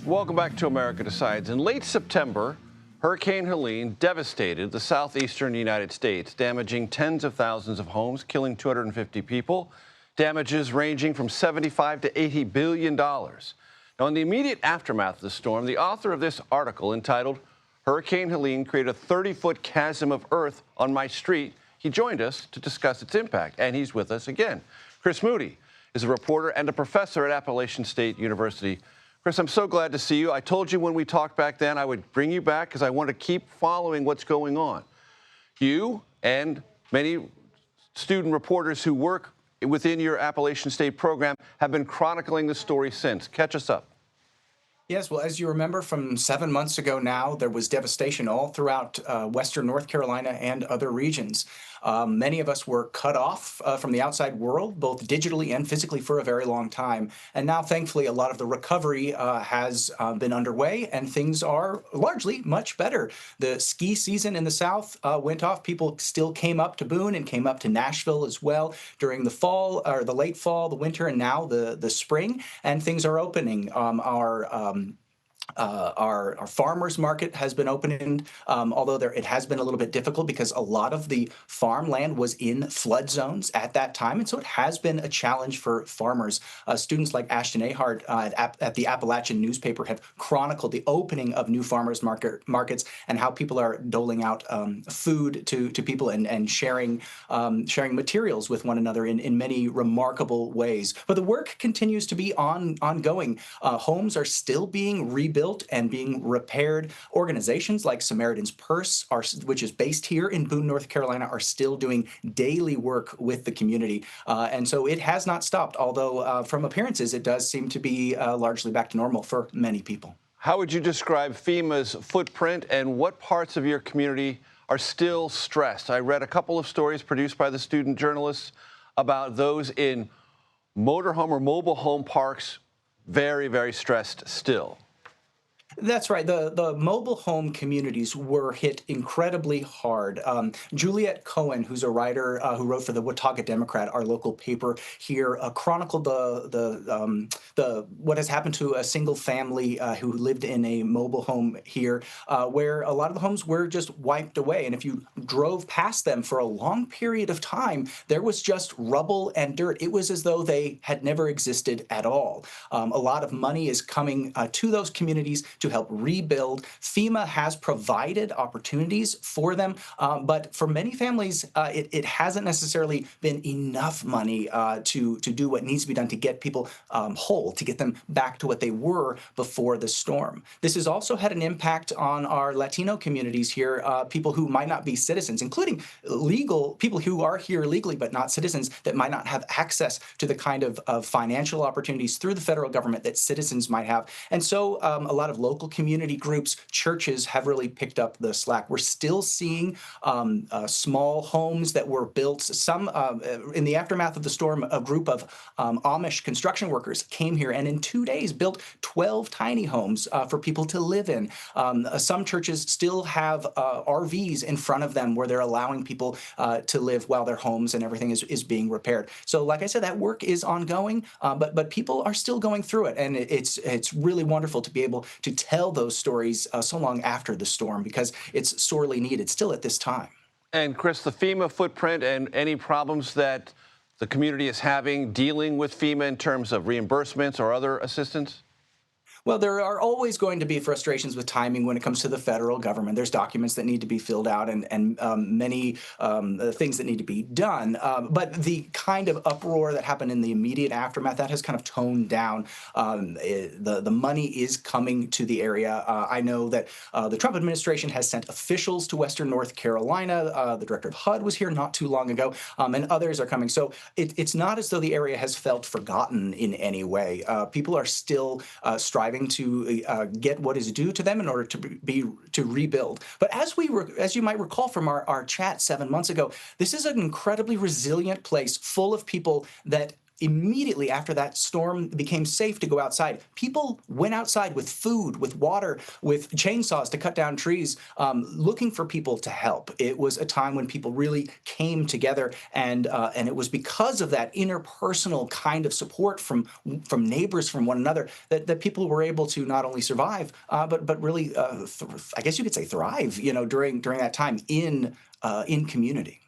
Welcome back to America Decides. In late September, Hurricane Helene devastated the southeastern United States, damaging tens of thousands of homes, killing 250 people, damages ranging from $75 to $80 billion. Now, in the immediate aftermath of the storm, the author of this article entitled Hurricane Helene Created a 30-Foot Chasm of Earth on My Street, he joined us to discuss its impact, and he's with us again. Chris Moody is a reporter and a professor at Appalachian State University. Chris, I'm so glad to see you. I told you when we talked back then I would bring you back because I want to keep following what's going on. You and many student reporters who work within your Appalachian State program have been chronicling the story since. Catch us up. Yes, well, as you remember from 7 months ago now, there was devastation all throughout western North Carolina and other regions. Many of us were cut off from the outside world, both digitally and physically, for a very long time. And now, thankfully, a lot of the recovery has been underway, and things are largely much better. The ski season in the South went off. People still came up to Boone and came up to Nashville as well during the fall, or the late fall, the winter, and now the spring, and things are opening. Our farmers market has been opened, although it has been a little bit difficult because a lot of the farmland was in flood zones at that time, and so it has been a challenge for farmers. Students like Ashton Ahart at the Appalachian newspaper have chronicled the opening of new farmers markets and how people are doling out food to people and sharing materials with one another in many remarkable ways. But the work continues to be ongoing. Homes are still being rebuilt and being repaired. Organizations like Samaritan's Purse, which is based here in Boone, North Carolina, are still doing daily work with the community. And so it has not stopped, although from appearances, it does seem to be largely back to normal for many people. How would you describe FEMA's footprint, and what parts of your community are still stressed? I read a couple of stories produced by the student journalists about those in motorhome or mobile home parks, very, very stressed still. That's right. The mobile home communities were hit incredibly hard. Juliet Cohen, who's a writer who wrote for the Watauga Democrat, our local paper here, chronicled the what has happened to a single family who lived in a mobile home here, where a lot of the homes were just wiped away. And if you drove past them for a long period of time, there was just rubble and dirt. It was as though they had never existed at all. A lot of money is coming to those communities to help rebuild. FEMA has provided opportunities for them, but for many families, it hasn't necessarily been enough money to do what needs to be done to get people whole, to get them back to what they were before the storm. This has also had an impact on our Latino communities here, people who might not be citizens, including legal people who are here legally but not citizens, that might not have access to the kind of financial opportunities through the federal government that citizens might have. And so a lot of local community groups, churches have really picked up the slack. We're still seeing small homes that were built. Some in the aftermath of the storm, a group of Amish construction workers came here and in 2 days built 12 tiny homes for people to live in. Some churches still have RVs in front of them where they're allowing people to live while their homes and everything is being repaired. So like I said, that work is ongoing, but people are still going through it. And it's really wonderful to be able to tell those stories so long after the storm, because it's sorely needed still at this time. And Chris, the FEMA footprint and any problems that the community is having dealing with FEMA in terms of reimbursements or other assistance? Well, there are always going to be frustrations with timing when it comes to the federal government. There's documents that need to be filled out and many things that need to be done. But the kind of uproar that happened in the immediate aftermath, that has kind of toned down. The money is coming to the area. I know that the Trump administration has sent officials to Western North Carolina. The director of HUD was here not too long ago, and others are coming. So it's not as though the area has felt forgotten in any way. People are still striving to get what is due to them in order to rebuild. But as you might recall from our chat 7 months ago, this is an incredibly resilient place full of people that immediately after that storm became safe to go outside, people went outside with food, with water, with chainsaws to cut down trees, looking for people to help. It was a time when people really came together, and it was because of that interpersonal kind of support from neighbors, from one another, that people were able to not only survive, but really, I guess you could say, thrive. During that time in community.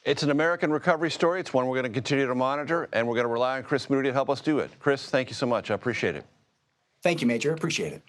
It's an American recovery story. It's one we're going to continue to monitor, and we're going to rely on Chris Moody to help us do it. Chris, thank you so much. I appreciate it. Thank you, Major. Appreciate it.